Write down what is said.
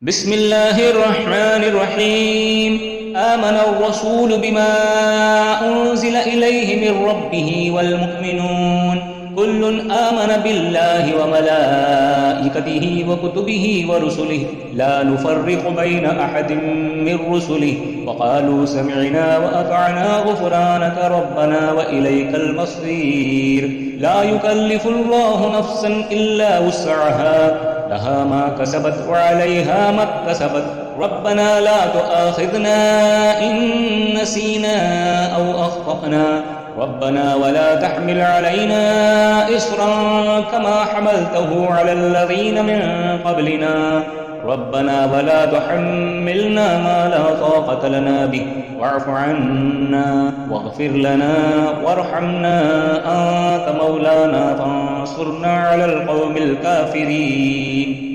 بسم الله الرحمن الرحيم. آمن الرسول بما أنزل إليه من ربه والمؤمنون كل آمن بالله وملائكته وكتبه ورسله لا نفرق بين أحد من رسله وقالوا سمعنا وأطعنا غفرانك ربنا وإليك المصير. لا يكلف الله نفسا إلا وسعها لها ما كسبت وعليها ما اكتسبت ربنا لا تؤاخذنا إن نسينا أو أخطأنا ربنا ولا تحمل علينا إصرا كما حملته على الذين من قبلنا ربنا ولا تحملنا ما لا طاقة لنا به واعف عنا واغفر لنا وارحمنا أنت مولانا فانصرنا على القوم الكافرين.